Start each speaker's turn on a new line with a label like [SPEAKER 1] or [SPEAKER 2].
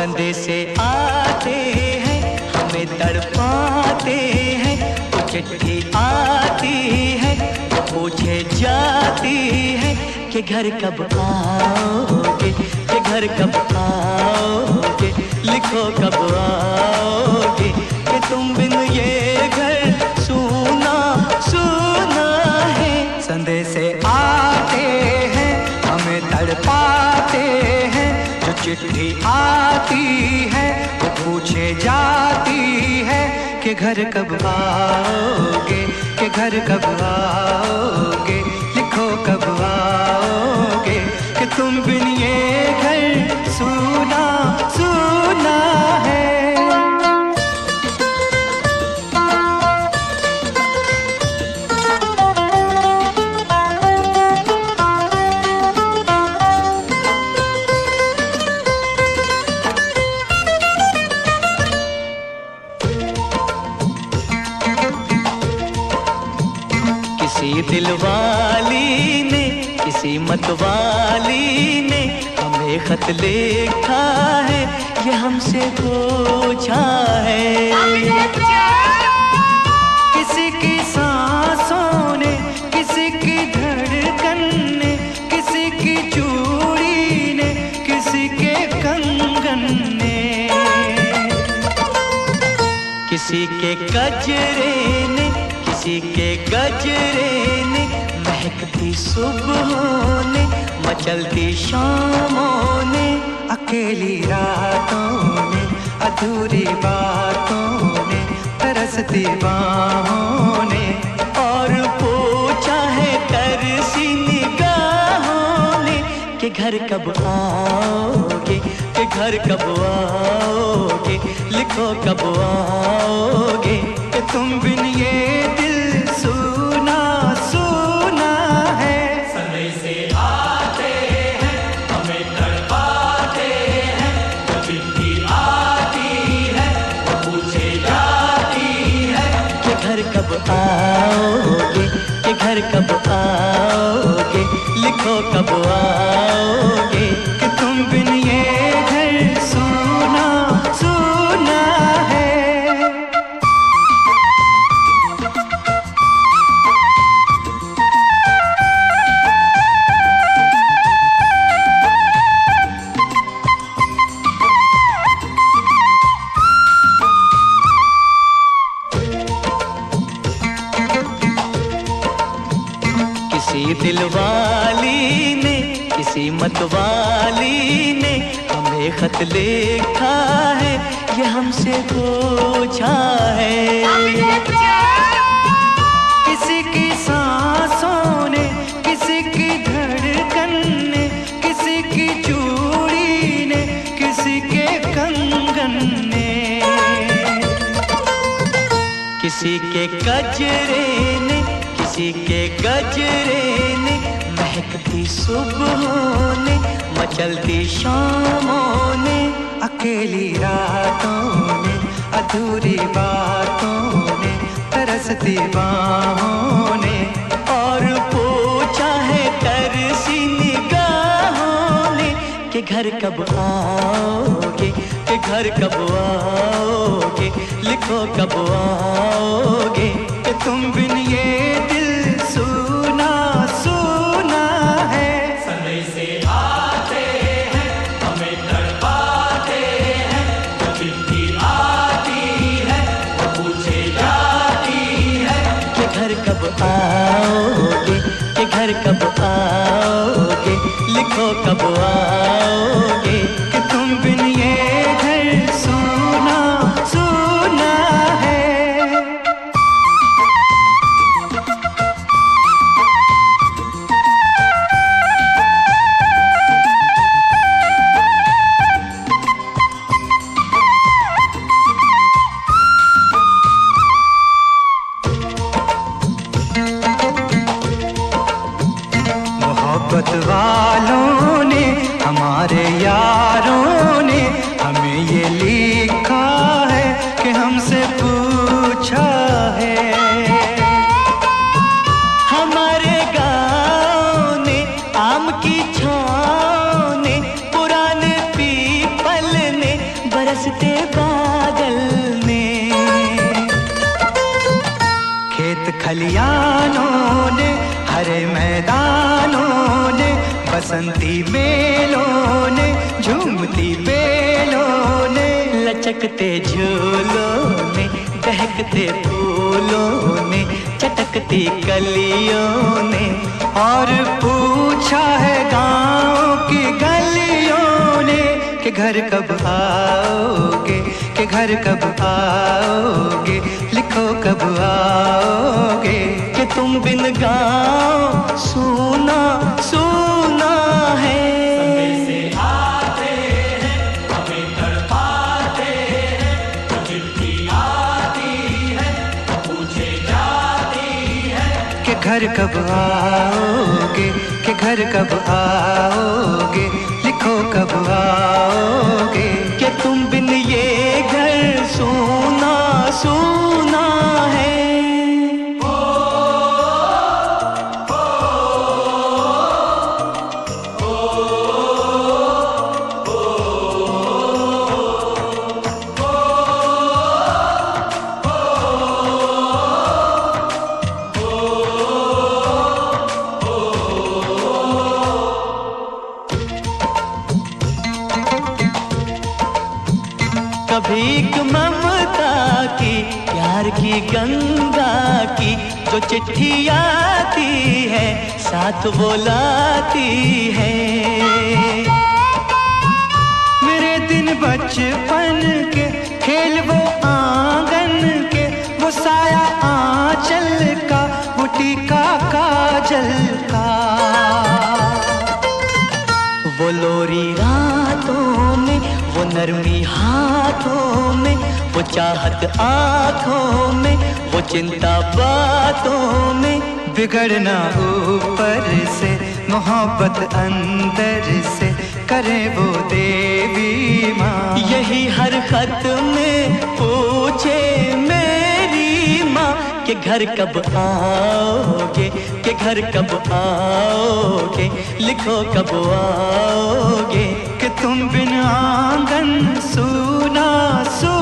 [SPEAKER 1] संदेशे आते हैं हमें तड़पाते हैं, तो चिट्ठी आती है तो पूछे जाती है कि घर कब आओगे, कि घर कब आओगे, लिखो कब आओगे, कि तुम बिन ये घर सूना सूना है। संदेशे आते हैं हमें तड़पाते हैं, जो चिट्ठी आती है वो पूछे जाती है कि घर कब आओगे, कि घर कब आओगे, लिखो कब आओगे, कि तुम बिन ये घर सूना सूना है। किसी दिलवाली ने, किसी मतवाली ने हमें खत लिखा है, ये हमसे पूछा है। किसी की सांसों ने, किसी की धड़कन ने, किसी की चूड़ी ने, किसी के कंगन ने, किसी के गजरे ने, किसी के गजरे ने, महकती सुबहों ने, मचलती शामों ने, अकेली रातों ने, अधूरी बातों ने, तरसती बाहों ने, और पूछा है तरसी निगाहों ने कि घर कब आओगे, कि घर कब आओगे, लिखो कब आओगे, कि तुम बिन ये दिल सूना सूना है।
[SPEAKER 2] संदेशे आते हैं हमें तड़पाते हैं, जो चिट्ठी आती है वो पूछे जाती है
[SPEAKER 1] कि घर कब आओगे, कि घर कब आओगे, लिखो कब आओगे, कि तुम बिन ये घर सूना सूना है। किसी दिलवाली ने, किसी मतवाली ने हमें खत लिखा है, ये हमसे पूछा है। किसी की सांसों ने, किसी की धड़कन ने, किसी की चूड़ी ने, किसी के कंगन ने, किसी के गजरे ने, किसी के गजरे ने, महकती सुबहों ने, मचलती शामों ने, अकेली रातों ने, अधूरी बातों ने, तरसती बाहों ने, और पूछा है तरसी निगाहों ने कि घर कब आओगे, कि घर कब आओगे, लिखो कब आओगे, कि तुम बिन ये दिल सूना सूना है।
[SPEAKER 2] संदेशे आते हैं हमें तड़पाते हैं, जो चिट्ठी आती है वो पूछे जाती है
[SPEAKER 1] कि घर कब आओगे, कि घर कब आओगे, लिखो कब आओगे, कि तुम बिन ये घर सूना सूना है। मोहब्बत वालों ने, हमारे यारों ने हमें ये लिखा है कि हमसे पूछा है। हमारे गाँव ने, आम की छाँव ने, पुराने पीपल ने खलियानों ने, हरे मैदानों ने, बसंती मेलों ने, झूमती बेलों ने, लचकते झूलों ने, दहकते फूलों ने, चटकती कलियों ने, और पूछा है गाँव की गलियों ने कि घर कब आओगे, कि घर कब आओगे, लिखो कब आओगे, कि तुम बिन गाँव सूना सूना है।
[SPEAKER 2] संदेशे आते हैं, हमें तड़पाते हैं, तो चिट्ठी आती है, तो पूछे जाती है
[SPEAKER 1] कि घर कब आओगे, कि घर कब आओगे, लिखो कब आओगे, कि तुम बिन ये घर सूना सूना है। कभी एक ममता की, प्यार की गंगा की, जो चिट्ठी आती है साथ वो लाती है। मेरे दिन बचपन के खेल वो आंगन के, वो साया आंचल का, वो टीका काजल का, वो लोरी रातों में, वो नरमी हाथों में, वो चाहत आँखों में, वो चिंता बातों में, बिगड़ना ऊपर से, मोहब्बत अंदर से, करे वो देवी माँ। यही हर खत में पूछे मेरी माँ कि घर कब आओगे, कि घर कब आओगे, लिखो कब आओगे, कि तुम बिन आंगन सूना सूना